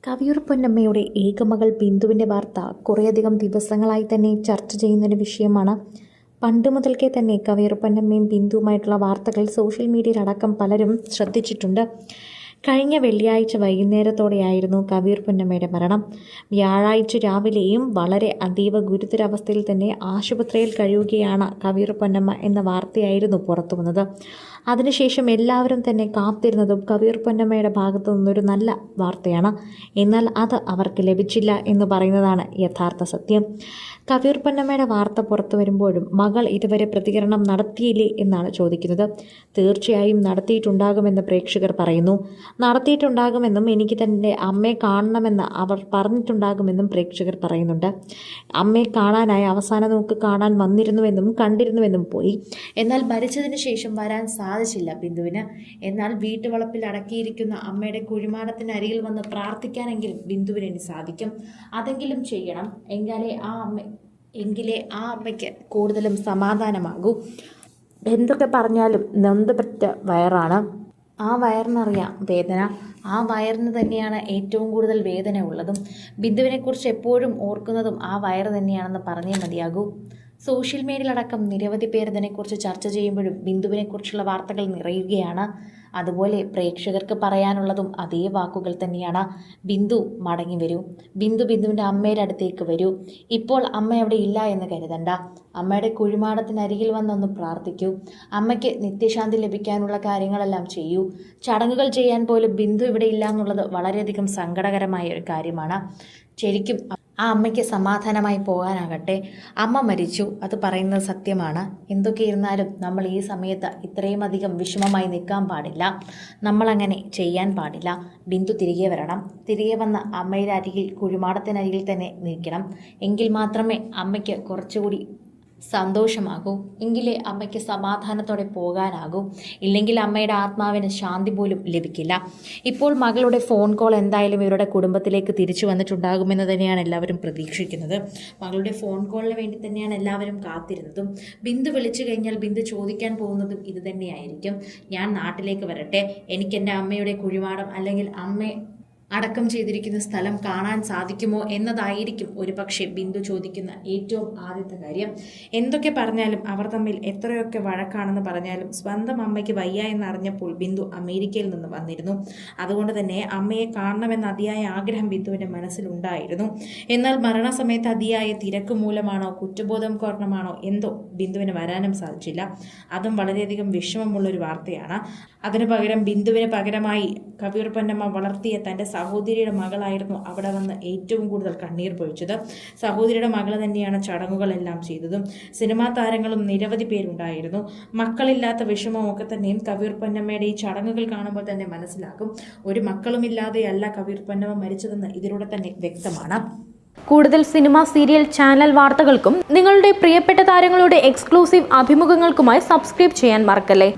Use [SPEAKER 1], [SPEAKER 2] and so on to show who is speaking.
[SPEAKER 1] കവിയൂർ പൊന്നമ്മയുടെ ഏകമകൾ ബിന്ദുവിൻ്റെ വാർത്ത കുറേയധികം ദിവസങ്ങളായി തന്നെ ചർച്ച ചെയ്യുന്നൊരു വിഷയമാണ്. പണ്ട് മുതൽക്കേ തന്നെ കവിയൂർ പൊന്നമ്മയും ബിന്ദുവുമായിട്ടുള്ള വാർത്തകൾ സോഷ്യൽ മീഡിയയിലടക്കം പലരും ശ്രദ്ധിച്ചിട്ടുണ്ട്. കഴിഞ്ഞ വെള്ളിയാഴ്ച വൈകുന്നേരത്തോടെയായിരുന്നു കവിയൂർ പൊന്നമ്മയുടെ മരണം. വ്യാഴാഴ്ച രാവിലെയും വളരെ അതീവ ഗുരുതരാവസ്ഥയിൽ തന്നെ ആശുപത്രിയിൽ കഴിയുകയാണ് കവിയൂർ പൊന്നമ്മ എന്ന വാർത്തയായിരുന്നു പുറത്തു വന്നത്. അതിനുശേഷം എല്ലാവരും തന്നെ കാത്തിരുന്നതും കവിയൂർ പൊന്നമ്മയുടെ ഭാഗത്തു നിന്നൊരു നല്ല വാർത്തയാണ്. എന്നാൽ അത് അവർക്ക് ലഭിച്ചില്ല എന്ന് പറയുന്നതാണ് യഥാർത്ഥ സത്യം. കവിയൂർ പൊന്നമ്മയുടെ വാർത്ത പുറത്തു വരുമ്പോഴും മകൾ ഇതുവരെ പ്രതികരണം നടത്തിയില്ലേ എന്നാണ് ചോദിക്കുന്നത്. തീർച്ചയായും നടത്തിയിട്ടുണ്ടാകുമെന്ന് പ്രേക്ഷകർ പറയുന്നു. നടത്തിയിട്ടുണ്ടാകുമെന്നും എനിക്ക് തൻ്റെ അമ്മയെ കാണണമെന്ന് അവർ പറഞ്ഞിട്ടുണ്ടാകുമെന്നും പ്രേക്ഷകർ പറയുന്നുണ്ട്. അമ്മയെ കാണാനായി അവസാന നോക്ക് കാണാൻ വന്നിരുന്നുവെന്നും കണ്ടിരുന്നുവെന്നും പോയി. എന്നാൽ മരിച്ചതിന് ശേഷം വരാൻ സാധിച്ചില്ല ബിന്ദുവിന്. എന്നാൽ വീട്ടുവളപ്പിൽ അടക്കിയിരിക്കുന്ന അമ്മയുടെ കുഴിമാടത്തിനരികിൽ വന്ന് പ്രാർത്ഥിക്കാനെങ്കിലും ബിന്ദുവിന് ഇനി സാധിക്കും. അതെങ്കിലും ചെയ്യണം. എങ്കിലേ ആ അമ്മയ്ക്ക് കൂടുതലും സമാധാനമാകൂ. എന്തൊക്കെ പറഞ്ഞാലും നൊന്തുപറ്റ വയറാണ്. ആ വയറിനറിയാം വേദന. ആ വയറിന് തന്നെയാണ് ഏറ്റവും കൂടുതൽ വേദന ഉള്ളതും. ബിന്ദുവിനെക്കുറിച്ച് എപ്പോഴും ഓർക്കുന്നതും ആ വയറ് തന്നെയാണെന്ന് പറഞ്ഞേ മതിയാകൂ. സോഷ്യൽ മീഡിയയിലടക്കം നിരവധി പേർ ഇതിനെക്കുറിച്ച് ചർച്ച ചെയ്യുമ്പോഴും ബിന്ദുവിനെക്കുറിച്ചുള്ള വാർത്തകൾ നിറയുകയാണ്. അതുപോലെ പ്രേക്ഷകർക്ക് പറയാനുള്ളതും അതേ വാക്കുകൾ തന്നെയാണ്. ബിന്ദു മടങ്ങി വരൂ. ബിന്ദുവിൻ്റെ അമ്മയുടെ അടുത്തേക്ക് വരൂ. ഇപ്പോൾ അമ്മ അവിടെ ഇല്ല എന്ന് കരുതണ്ട. അമ്മയുടെ കുഴിമാടത്തിനരികിൽ വന്നൊന്ന് പ്രാർത്ഥിക്കൂ. അമ്മയ്ക്ക് നിത്യശാന്തി ലഭിക്കാനുള്ള കാര്യങ്ങളെല്ലാം ചെയ്യൂ. ചടങ്ങുകൾ ചെയ്യാൻ പോലും ബിന്ദു ഇവിടെ ഇല്ല എന്നുള്ളത് വളരെയധികം സങ്കടകരമായ ഒരു കാര്യമാണ്. ശരിക്കും ആ അമ്മയ്ക്ക് സമാധാനമായി പോകാനാകട്ടെ. അമ്മ മരിച്ചു, അത് പറയുന്നത് സത്യമാണ്. എന്തൊക്കെ ഇരുന്നാലും നമ്മൾ ഈ സമയത്ത് ഇത്രയും അധികം വിഷമമായി നിൽക്കാൻ പാടില്ല. നമ്മളങ്ങനെ ചെയ്യാൻ പാടില്ല. ബിന്ദു തിരികെ വരണം. തിരികെ വന്ന് അമ്മയുടെ അരികിൽ കുഴിമാടത്തിനരികിൽ തന്നെ നിൽക്കണം. എങ്കിൽ മാത്രമേ അമ്മയ്ക്ക് കുറച്ചുകൂടി സന്തോഷമാകൂ. എങ്കിലേ അമ്മയ്ക്ക് സമാധാനത്തോടെ പോകാനാകൂ. ഇല്ലെങ്കിൽ അമ്മയുടെ ആത്മാവിന് ശാന്തി പോലും ലഭിക്കില്ല. ഇപ്പോൾ മകളുടെ ഫോൺ കോൾ എന്തായാലും ഇവരുടെ കുടുംബത്തിലേക്ക് തിരിച്ചു വന്നിട്ടുണ്ടാകുമെന്ന് തന്നെയാണ് എല്ലാവരും പ്രതീക്ഷിക്കുന്നത്. മകളുടെ ഫോൺ കോളിന് വേണ്ടി തന്നെയാണ് എല്ലാവരും കാത്തിരുന്നതും. ബിന്ദു വിളിച്ചു കഴിഞ്ഞാൽ ബിന്ദു ചോദിക്കാൻ പോകുന്നതും ഇത് തന്നെയായിരിക്കും. ഞാൻ നാട്ടിലേക്ക് വരട്ടെ, എനിക്ക് എൻ്റെ അമ്മയുടെ കുഴിമാടം അല്ലെങ്കിൽ അമ്മ അടക്കം ചെയ്തിരിക്കുന്ന സ്ഥലം കാണാൻ സാധിക്കുമോ എന്നതായിരിക്കും ഒരുപക്ഷെ ബിന്ദു ചോദിക്കുന്ന ഏറ്റവും ആദ്യത്തെ കാര്യം. എന്തൊക്കെ പറഞ്ഞാലും അവർ തമ്മിൽ എത്രയൊക്കെ വഴക്കാണെന്ന് പറഞ്ഞാലും സ്വന്തം അമ്മയ്ക്ക് വയ്യ എന്നറിഞ്ഞപ്പോൾ ബിന്ദു അമേരിക്കയിൽ നിന്ന് വന്നിരുന്നു. അതുകൊണ്ട് തന്നെ അമ്മയെ കാണണമെന്ന അതിയായ ആഗ്രഹം ബിന്ദുവിൻ്റെ മനസ്സിലുണ്ടായിരുന്നു. എന്നാൽ മരണസമയത്ത് അതിയായ തിരക്ക് മൂലമാണോ കുറ്റബോധം കാരണമാണോ എന്തോ ബിന്ദുവിന് വരാനും സാധിച്ചില്ല. അതും വളരെയധികം വിഷമമുള്ളൊരു വാർത്തയാണ്. അതിനു പകരം ബിന്ദുവിന് പകരമായി കവിയൂർ പൊന്നമ്മ വളർത്തിയ തൻ്റെ സഹോദരിയുടെ മകളായിരുന്നു അവിടെ വന്ന് ഏറ്റവും കൂടുതൽ കണ്ണീർ പൊഴിച്ചത്. സഹോദരിയുടെ മകൾ തന്നെയാണ് ചടങ്ങുകളെല്ലാം ചെയ്തതും. സിനിമാ താരങ്ങളും നിരവധി പേരുണ്ടായിരുന്നു. മക്കളില്ലാത്ത വിഷമമൊക്കെ തന്നെയും കവിയൂർ പൊന്നമ്മയുടെ ഈ ചടങ്ങുകൾ കാണുമ്പോൾ തന്നെ മനസ്സിലാക്കും. ഒരു മക്കളുമില്ലാതെയല്ല കവിയൂർ പൊന്നമ്മ മരിച്ചതെന്ന് ഇതിലൂടെ തന്നെ വ്യക്തമാണ്.
[SPEAKER 2] കൂടുതൽ സിനിമ, സീരിയൽ, ചാനൽ വാർത്തകൾക്കും നിങ്ങളുടെ പ്രിയപ്പെട്ട താരങ്ങളുടെ എക്സ്ക്ലൂസീവ് അഭിമുഖങ്ങൾക്കുമായി സബ്സ്ക്രൈബ് ചെയ്യാൻ മറക്കല്ലേ.